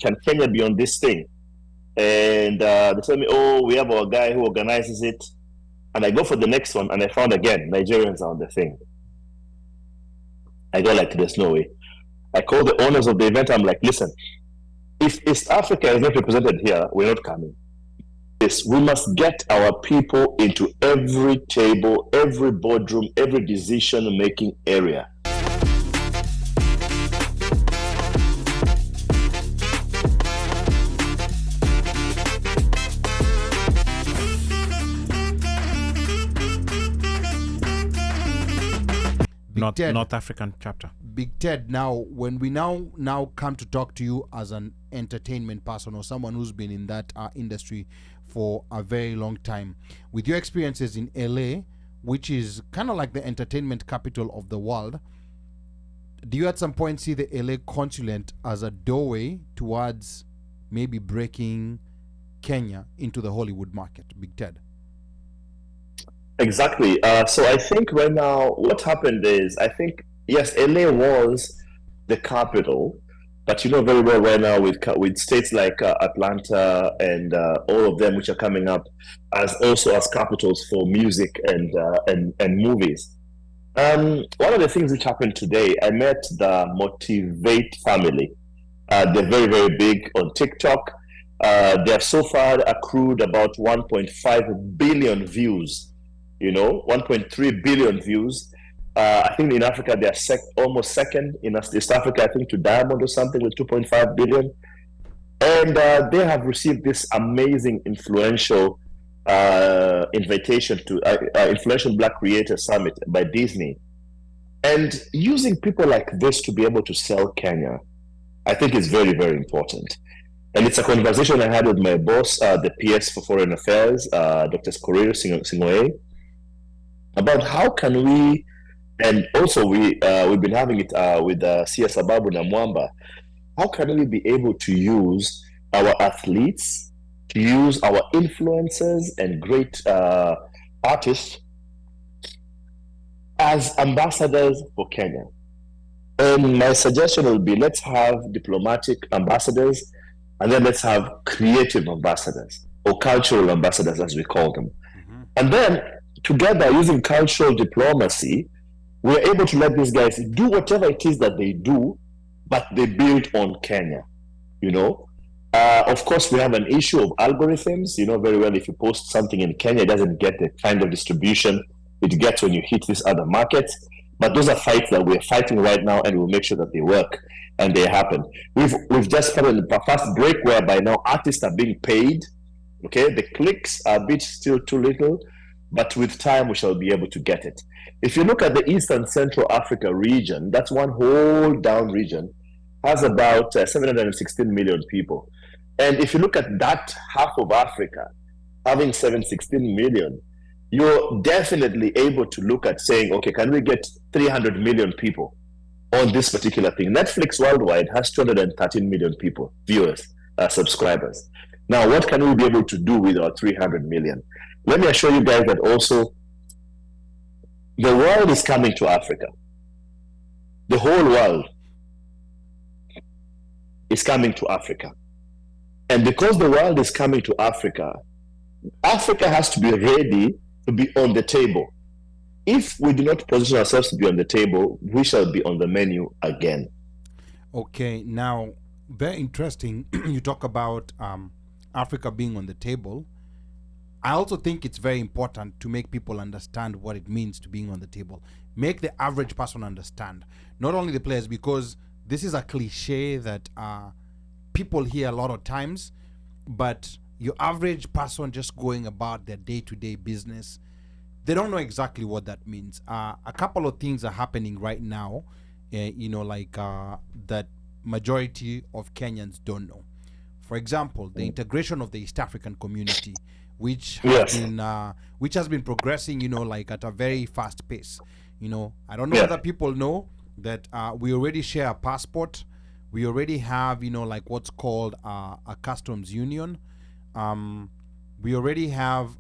can Kenya be on this thing? And they tell me, oh, we have our guy who organizes it. And I go for the next one, and I found again, Nigerians are on the thing. I go like, there's no way. I call the owners of the event. I'm like, listen, if East Africa is not represented here, we're not coming. Yes, we must get our people into every table, every boardroom, every decision-making area. North African chapter. Big Ted, now when we now come to talk to you as an entertainment person or someone who's been in that industry for a very long time, with your experiences in LA, which is kind of like the entertainment capital of the world, do you at some point see the LA consulate as a doorway towards maybe breaking Kenya into the Hollywood market? Big Ted. Exactly. So I think right now what happened is, I think, yes, LA was the capital, but you know very well right now with states like Atlanta and all of them which are coming up as capitals for music and movies. One of the things which happened today, I met the Motivate family. They're very, very big on TikTok. They have so far accrued about 1.5 billion views. 1.3 billion views. I think in Africa they are almost second in East Africa, I think, to Diamond or something with 2.5 billion. And they have received this amazing influential invitation to Influential Black Creator Summit by Disney. And using people like this to be able to sell Kenya, I think is very, very important. And it's a conversation I had with my boss, the PS for Foreign Affairs, Dr. Skorir Singoe, about how can we, and also we've been having it with Sia Sababu na Mwamba, how can we be able to use our athletes, to use our influencers and great artists as ambassadors for Kenya? And my suggestion will be, let's have diplomatic ambassadors, and then let's have creative ambassadors, or cultural ambassadors as we call them. Mm-hmm. And then together, using cultural diplomacy, we're able to let these guys do whatever it is that they do, but they build on Kenya. Of course, we have an issue of algorithms. You know very well, if you post something in Kenya, it doesn't get the kind of distribution it gets when you hit these other markets. But those are fights that we're fighting right now, and we'll make sure that they work and they happen. We've just had a fast break whereby now artists are being paid. Okay, the clicks are a bit still too little, but with time we shall be able to get it. If you look at the East and Central Africa region, that's one whole down region, has about 716 million people. And if you look at that half of Africa, having 716 million, you're definitely able to look at saying, okay, can we get 300 million people on this particular thing? Netflix worldwide has 213 million people, viewers, subscribers. Now, what can we be able to do with our 300 million? Let me assure you guys that also the world is coming to Africa. The whole world is coming to Africa. And because the world is coming to Africa, Africa has to be ready to be on the table. If we do not position ourselves to be on the table, we shall be on the menu again. Okay, now, very interesting. You talk about Africa being on the table. I also think it's very important to make people understand what it means to being on the table. Make the average person understand, not only the players, because this is a cliche that people hear a lot of times, but your average person just going about their day-to-day business, they don't know exactly what that means. A couple of things are happening right now, that majority of Kenyans don't know. For example, the integration of the East African community, which has been progressing, at a very fast pace. I don't know whether people know that we already share a passport. We already have, what's called a customs union. We already have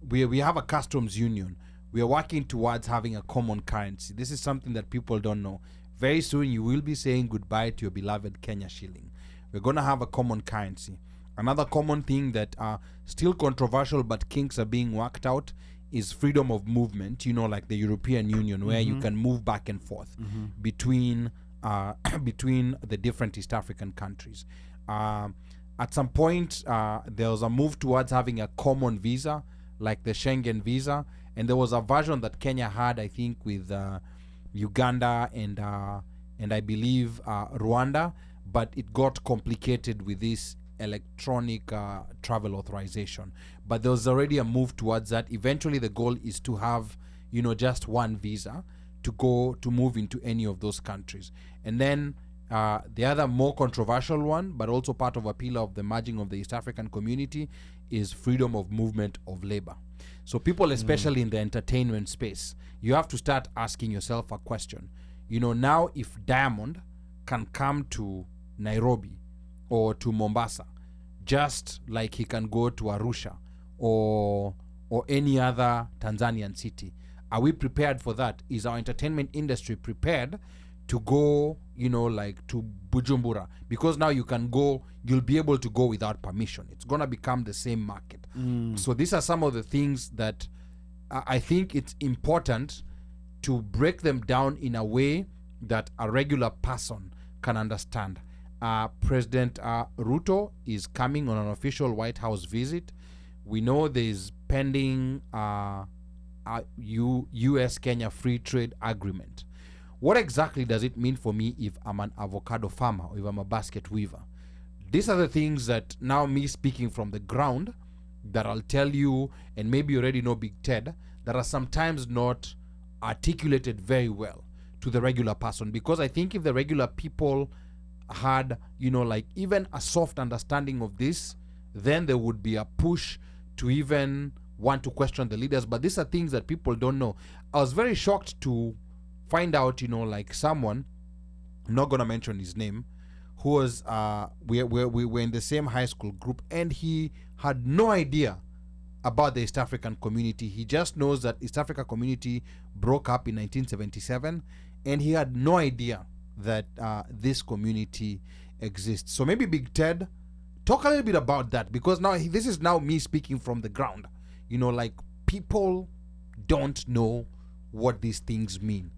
we have a customs union. We are working towards having a common currency. This is something that people don't know. Very soon you will be saying goodbye to your beloved Kenya shilling. We're going to have a common currency. Another common thing that are still controversial but kinks are being worked out is freedom of movement, like the European Union, where you can move back and forth between the different East African countries. At some point, there was a move towards having a common visa, like the Schengen visa, and there was a version that Kenya had, I think, with Uganda and I believe Rwanda, but it got complicated with this electronic travel authorization. But there was already a move towards that. Eventually the goal is to have just one visa to move into any of those countries. And then the other more controversial one, but also part of a pillar of the merging of the East African community, is freedom of movement of labor. So people, especially in the entertainment space, you have to start asking yourself a question. Now if Diamond can come to Nairobi or to Mombasa, just like he can go to Arusha or any other Tanzanian city, are we prepared for that? Is our entertainment industry prepared to go, like to Bujumbura? Because now you'll be able to go without permission. It's going to become the same market. So these are some of the things that I think it's important to break them down in a way that a regular person can understand. President Ruto is coming on an official White House visit. We know there is pending US-Kenya free trade agreement. What exactly does it mean for me if I'm an avocado farmer or if I'm a basket weaver? These are the things that now me speaking from the ground that I'll tell you, and maybe you already know Big Ted, that are sometimes not articulated very well to the regular person. Because I think if the regular people had, like even a soft understanding of this, then there would be a push to even want to question the leaders. But these are things that people don't know. I was very shocked to find out, like someone, I'm not going to mention his name, who was, we were in the same high school group, and he had no idea about the East African community. He just knows that East Africa community broke up in 1977, and he had no idea that this community exists. So maybe Big Ted, talk a little bit about that, because now this is now me speaking from the ground. Like people don't know what these things mean,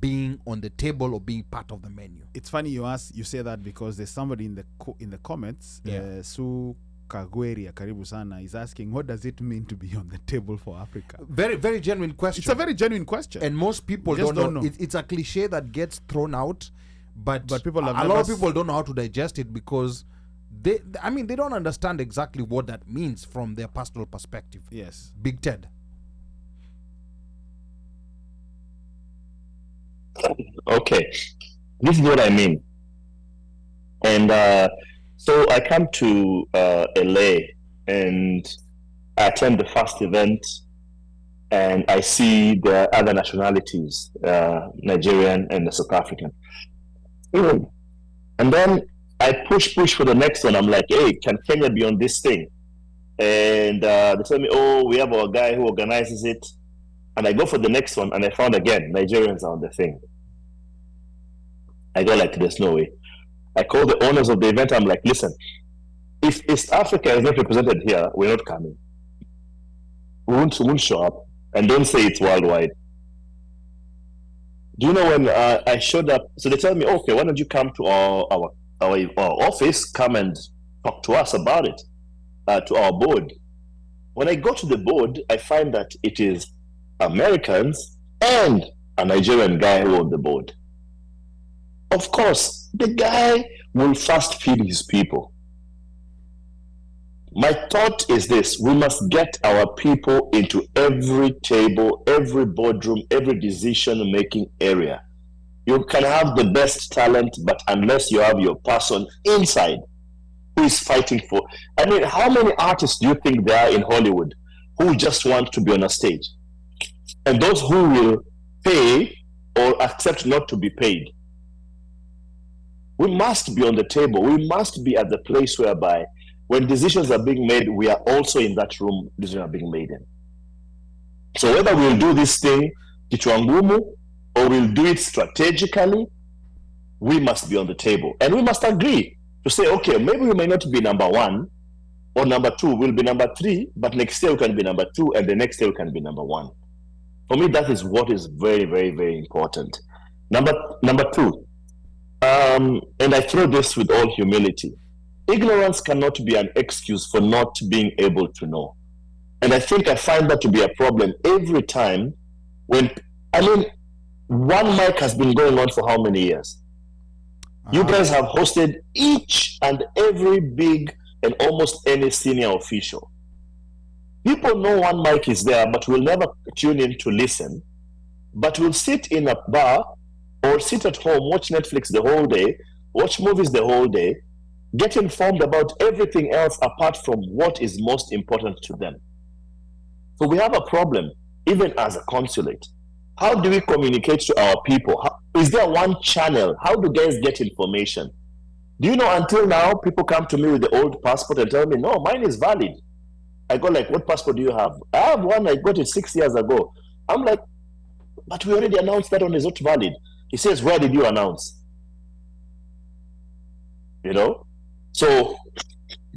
being on the table or being part of the menu. It's funny you say that, because there's somebody in the comments, Su Kagweria Karibu Sana, is asking, what does it mean to be on the table for Africa? Very, very genuine question. It's a very genuine question. And most people don't know. It's a cliche that gets thrown out, but people a lot of people don't know how to digest it, because they don't understand exactly what that means from their personal perspective. Yes. Big Ted. Okay, this is what I mean. And so I come to LA and I attend the first event, and I see the other nationalities, Nigerian and the South African. And then I push for the next one. I'm like, hey, can Kenya be on this thing? And they tell me, oh, we have our guy who organizes it. And I go for the next one, and I found again, Nigerians are on the thing. I go like, there's no way. I call the owners of the event. I'm like, listen, if East Africa is not represented here, we're not coming. We won't show up. And don't say it's worldwide. Do you know when I showed up? So they tell me, okay, why don't you come to our office, come and talk to us about it, to our board. When I go to the board, I find that it is Americans and a Nigerian guy who on the board. Of course, the guy will first feed his people. My thought is this: we must get our people into every table, every boardroom, every decision-making area. You can have the best talent, but unless you have your person inside who is fighting for... how many artists do you think there are in Hollywood who just want to be on a stage? And those who will pay or accept not to be paid. We must be on the table. We must be at the place whereby when decisions are being made, we are also in that room, decisions are being made in. So whether we'll do this thing, kichwangumu, or we'll do it strategically, we must be on the table. And we must agree to say, okay, maybe we may not be number 1 or number 2, we'll be number 3, but next year we can be number 2, and the next year we can be number 1. For me, that is what is very, very, very important. Number 2, and I throw this with all humility, ignorance cannot be an excuse for not being able to know. And I think I find that to be a problem every time when, One Mic has been going on for how many years? You guys have hosted each and every big and almost any senior official. People know One Mic is there, but will never tune in to listen, but will sit in a bar or sit at home, watch Netflix the whole day, watch movies the whole day, get informed about everything else apart from what is most important to them. So we have a problem, even as a consulate. How do we communicate to our people? Is there one channel? How do guys get information? Do you know, until now, people come to me with the old passport and tell me, no, mine is valid. I go like, what passport do you have? I have one, I got it 6 years ago. I'm like, but we already announced that one is not valid. He says, where did you announce? You know? So